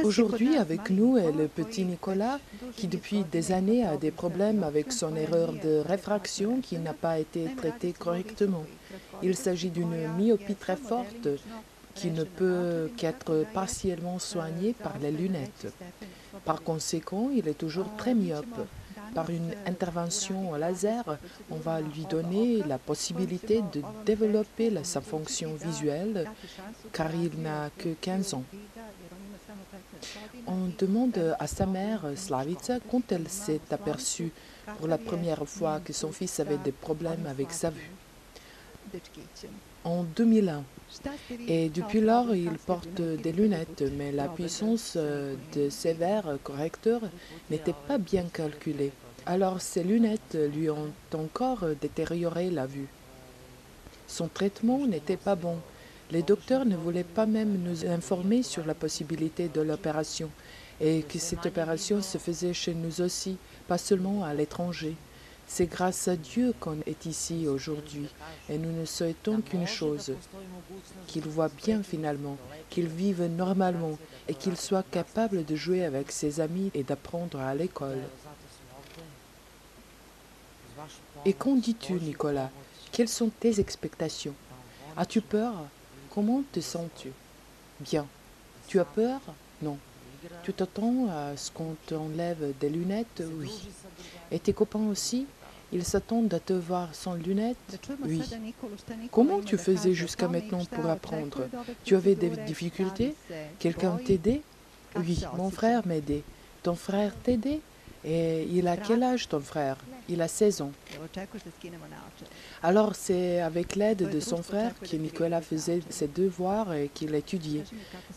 Aujourd'hui, avec nous est le petit Nicolas qui, depuis des années, a des problèmes avec son erreur de réfraction qui n'a pas été traitée correctement. Il s'agit d'une myopie très forte qui ne peut qu'être partiellement soignée par les lunettes. Par conséquent, il est toujours très myope. Par une intervention au laser, on va lui donner la possibilité de développer sa fonction visuelle car il n'a que 15 ans. On demande à sa mère, Slavica, quand elle s'est aperçue pour la première fois que son fils avait des problèmes avec sa vue. En 2001. Et depuis lors, il porte des lunettes, mais la puissance de ses verres correcteurs n'était pas bien calculée. Alors ces lunettes lui ont encore détérioré la vue. Son traitement n'était pas bon. Les docteurs ne voulaient pas même nous informer sur la possibilité de l'opération et que cette opération se faisait chez nous aussi, pas seulement à l'étranger. C'est grâce à Dieu qu'on est ici aujourd'hui et nous ne souhaitons qu'une chose, qu'il voit bien finalement, qu'il vive normalement et qu'il soit capable de jouer avec ses amis et d'apprendre à l'école. Et qu'en dis-tu, Nicolas? Quelles sont tes expectations? As-tu peur? Comment te sens-tu? Bien. Tu as peur? Non. Tu t'attends à ce qu'on t'enlève des lunettes? Oui. Et tes copains aussi? Ils s'attendent à te voir sans lunettes? Oui. Comment tu faisais jusqu'à maintenant pour apprendre? Tu avais des difficultés? Quelqu'un t'aidait? Oui, mon frère m'aidait. Ton frère t'aidait? Et il a quel âge ton frère? Il a 16 ans. Alors c'est avec l'aide de son frère que Nicolas faisait ses devoirs et qu'il étudiait.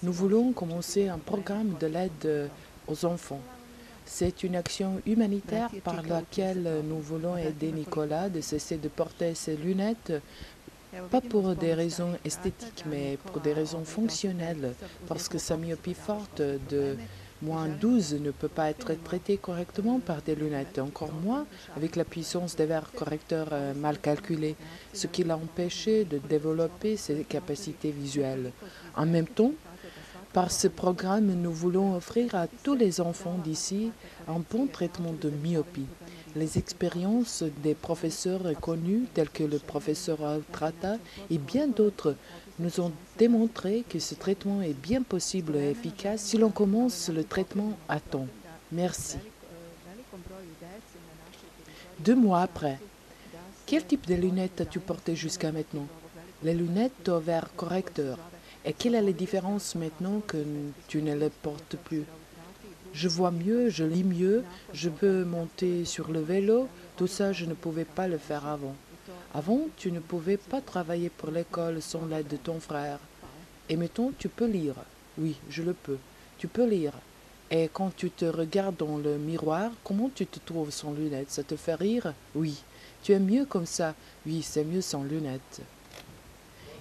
Nous voulons commencer un programme de l'aide aux enfants. C'est une action humanitaire par laquelle nous voulons aider Nicolas de cesser de porter ses lunettes, pas pour des raisons esthétiques, mais pour des raisons fonctionnelles, parce que sa myopie forte de -12 ne peut pas être traitée correctement par des lunettes, encore moins avec la puissance des verres correcteurs mal calculés, ce qui l'a empêché de développer ses capacités visuelles. En même temps, par ce programme, nous voulons offrir à tous les enfants d'ici un bon traitement de myopie. Les expériences des professeurs connus, tels que le professeur Altrata et bien d'autres, nous ont démontré que ce traitement est bien possible et efficace si l'on commence le traitement à temps. Merci. 2 mois après, quel type de lunettes as-tu porté jusqu'à maintenant? Les lunettes au verre correcteur. Et quelle est la différence maintenant que tu ne les portes plus? Je vois mieux, je lis mieux, je peux monter sur le vélo, tout ça je ne pouvais pas le faire avant. Avant, tu ne pouvais pas travailler pour l'école sans l'aide de ton frère. Et mettons, tu peux lire. Oui, je le peux. Tu peux lire. Et quand tu te regardes dans le miroir, comment tu te trouves sans lunettes? Ça te fait rire? Oui. Tu es mieux comme ça? Oui, c'est mieux sans lunettes.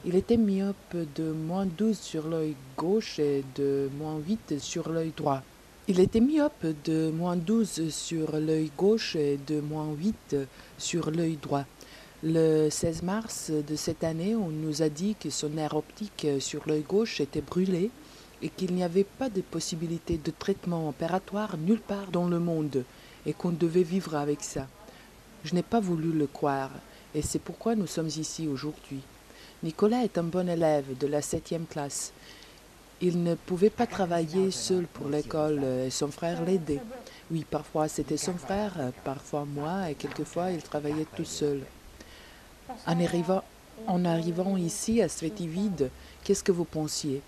Il était myope de -12 sur l'œil gauche et de -8 sur l'œil droit. Il était myope de -12 sur l'œil gauche et de -8 sur l'œil droit. Le 16 mars de cette année, on nous a dit que son nerf optique sur l'œil gauche était brûlé et qu'il n'y avait pas de possibilité de traitement opératoire nulle part dans le monde et qu'on devait vivre avec ça. Je n'ai pas voulu le croire et c'est pourquoi nous sommes ici aujourd'hui. Nicolas est un bon élève de la 7e classe. Il ne pouvait pas travailler seul pour l'école et son frère l'aidait. Oui, parfois c'était son frère, parfois moi et quelquefois il travaillait tout seul. En arrivant ici à Svetivid, qu'est-ce que vous pensiez?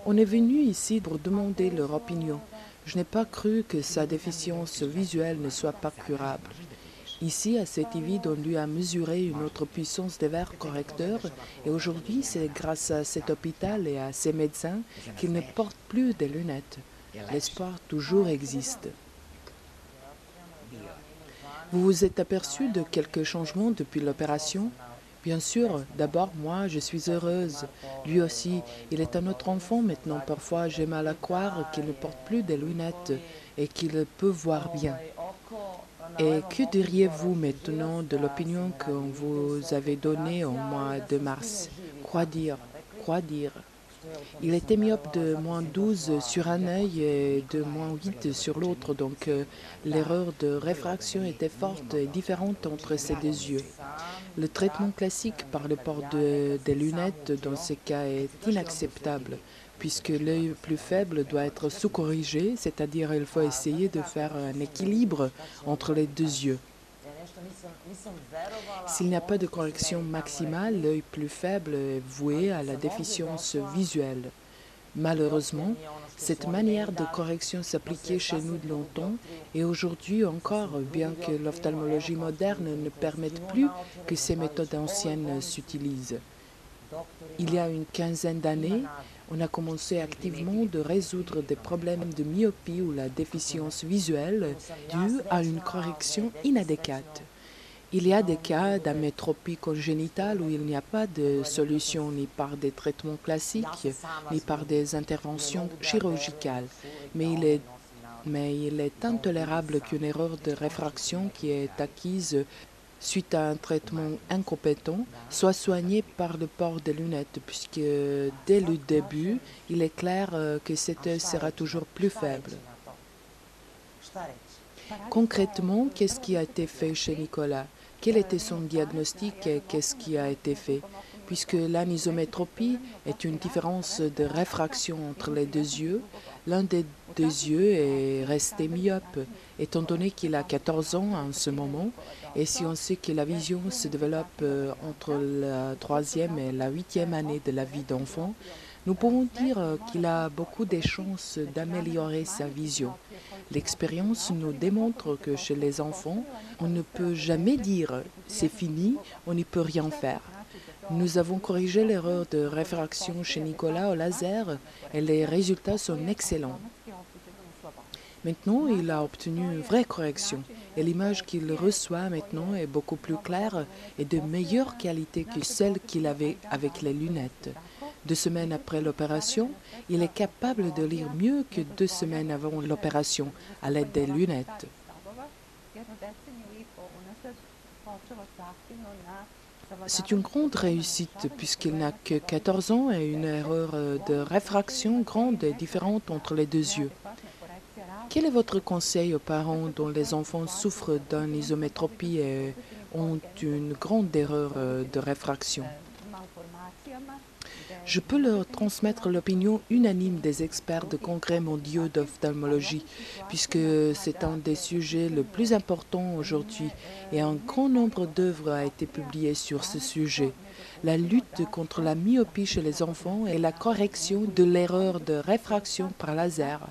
On est venu ici pour demander leur opinion. Je n'ai pas cru que sa déficience visuelle ne soit pas curable. Ici, à Svetivid, on lui a mesuré une autre puissance des verres correcteurs et aujourd'hui, c'est grâce à cet hôpital et à ces médecins qu'il ne porte plus des lunettes. L'espoir toujours existe. Vous vous êtes aperçu de quelques changements depuis l'opération? Bien sûr, d'abord moi, je suis heureuse. Lui aussi, il est un autre enfant maintenant. Parfois, j'ai mal à croire qu'il ne porte plus des lunettes et qu'il peut voir bien. Et que diriez-vous maintenant de l'opinion qu'on vous avait donnée au mois de mars? Quoi dire? Quoi dire? Il était myope de -12 sur un œil et de -8 sur l'autre, donc l'erreur de réfraction était forte et différente entre ces deux yeux. Le traitement classique par le port des lunettes dans ces cas est inacceptable, puisque l'œil plus faible doit être sous-corrigé, c'est-à-dire il faut essayer de faire un équilibre entre les deux yeux. S'il n'y a pas de correction maximale, l'œil plus faible est voué à la déficience visuelle. Malheureusement, cette manière de correction s'appliquait chez nous longtemps et aujourd'hui encore, bien que l'ophtalmologie moderne ne permette plus que ces méthodes anciennes s'utilisent. Il y a une quinzaine d'années, on a commencé activement de résoudre des problèmes de myopie ou la déficience visuelle due à une correction inadéquate. Il y a des cas d'amétropie congénitale où il n'y a pas de solution ni par des traitements classiques, ni par des interventions chirurgicales. Mais il est intolérable qu'une erreur de réfraction qui est acquise suite à un traitement incompétent soit soignée par le port des lunettes, puisque dès le début, il est clair que cet œil sera toujours plus faible. Concrètement, qu'est-ce qui a été fait chez Nicolas? Quel était son diagnostic et qu'est-ce qui a été fait? Puisque l'anisométropie est une différence de réfraction entre les deux yeux, l'un des deux yeux est resté myope, étant donné qu'il a 14 ans en ce moment, et si on sait que la vision se développe entre la 3e et la 8e année de la vie d'enfant, nous pouvons dire qu'il a beaucoup de chances d'améliorer sa vision. L'expérience nous démontre que chez les enfants, on ne peut jamais dire « c'est fini, on n'y peut rien faire ». Nous avons corrigé l'erreur de réfraction chez Nicolas au laser et les résultats sont excellents. Maintenant, il a obtenu une vraie correction et l'image qu'il reçoit maintenant est beaucoup plus claire et de meilleure qualité que celle qu'il avait avec les lunettes. 2 semaines après l'opération, il est capable de lire mieux que 2 semaines avant l'opération à l'aide des lunettes. C'est une grande réussite puisqu'il n'a que 14 ans et une erreur de réfraction grande et différente entre les deux yeux. Quel est votre conseil aux parents dont les enfants souffrent d'anisométropie et ont une grande erreur de réfraction? Je peux leur transmettre l'opinion unanime des experts de congrès mondiaux d'ophtalmologie, puisque c'est un des sujets les plus importants aujourd'hui et un grand nombre d'œuvres a été publié sur ce sujet. La lutte contre la myopie chez les enfants et la correction de l'erreur de réfraction par laser.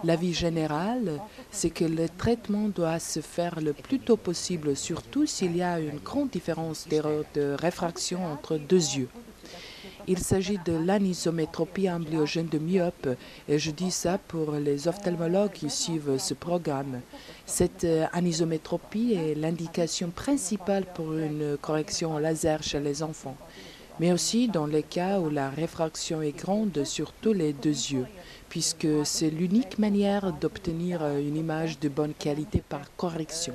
L'avis général, c'est que le traitement doit se faire le plus tôt possible, surtout s'il y a une grande différence d'erreur de réfraction entre deux yeux. Il s'agit de l'anisométropie amblyogène de myope et je dis ça pour les ophtalmologues qui suivent ce programme. Cette anisométropie est l'indication principale pour une correction au laser chez les enfants, mais aussi dans les cas où la réfraction est grande sur tous les deux yeux, puisque c'est l'unique manière d'obtenir une image de bonne qualité par correction.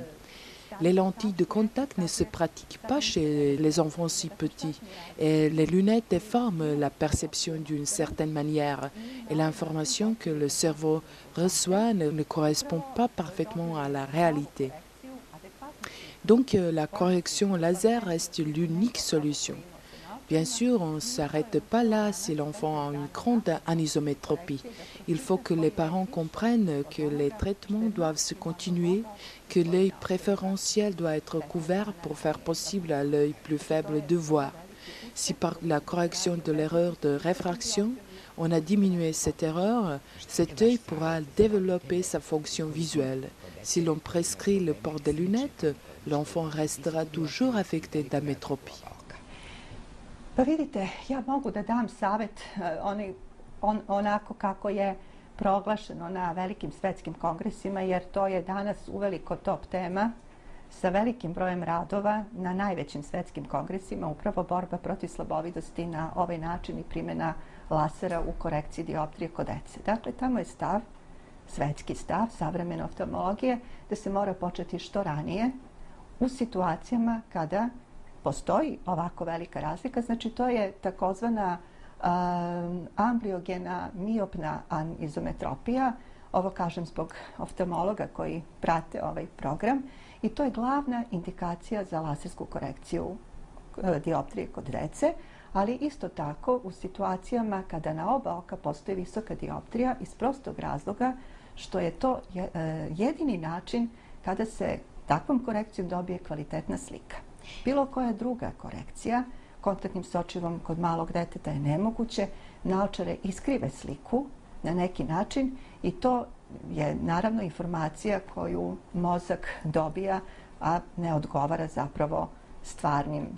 Les lentilles de contact ne se pratiquent pas chez les enfants si petits et les lunettes déforment la perception d'une certaine manière et l'information que le cerveau reçoit ne correspond pas parfaitement à la réalité. Donc la correction laser reste l'unique solution. Bien sûr, on ne s'arrête pas là si l'enfant a une grande anisométropie. Il faut que les parents comprennent que les traitements doivent se continuer, que l'œil préférentiel doit être couvert pour faire possible à l'œil plus faible de voir. Si par la correction de l'erreur de réfraction, on a diminué cette erreur, cet œil pourra développer sa fonction visuelle. Si l'on prescrit le port des lunettes, l'enfant restera toujours affecté d'amétropie. Pa vidite, ja mogu da dam savjet onako kako je proglašeno na velikim svetskim kongresima, jer to je danas uveliko top tema sa velikim brojem radova na najvećim svetskim kongresima, upravo borba protiv slabovidosti na ovaj način i primjena lasera u korekciji dioptrije kod dece. Dakle, tamo je stav, svetski stav, savremene oftalmologije, da se mora početi što ranije u situacijama kada postoji ovako velika razlika, znači to je takozvana ambliogena miopna anizometropija. Ovo kažem zbog oftalmologa koji prate ovaj program. I to je glavna indikacija za lasersku korekciju dioptrije kod dece, ali isto tako u situacijama kada na oba oka postoji visoka dioptrija iz prostog razloga što je to jedini način kada se takvom korekcijom dobije kvalitetna slika. Bilo koja druga korekcija kontaktnim sočivom kod malog deteta je nemoguće, naočare iskrive sliku na neki način i to je naravno informacija koju mozak dobija, a ne odgovara zapravo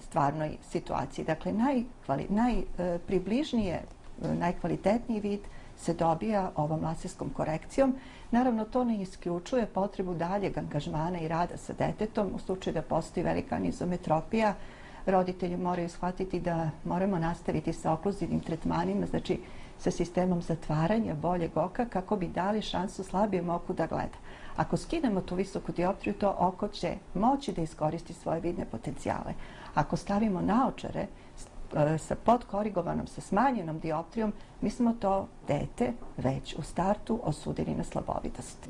stvarnoj situaciji. Dakle, najpribližnije, najkvalitetniji vid se dobija ovom laserskom korekcijom. Naravno, to ne isključuje potrebu daljeg angažmana i rada sa detetom. U slučaju da postoji velika anizometropija, roditelji moraju shvatiti da moramo nastaviti sa okluzivnim tretmanima, znači sa sistemom zatvaranja boljeg oka kako bi dali šansu slabijem oku da gleda. Ako skinemo tu visoku dioptriju, to oko će moći da iskoristi svoje vidne potencijale. Ako stavimo naočare sa podkorigovanom, sa smanjenom dioptrijom, mi smo to dete već u startu osudili na slabovitost.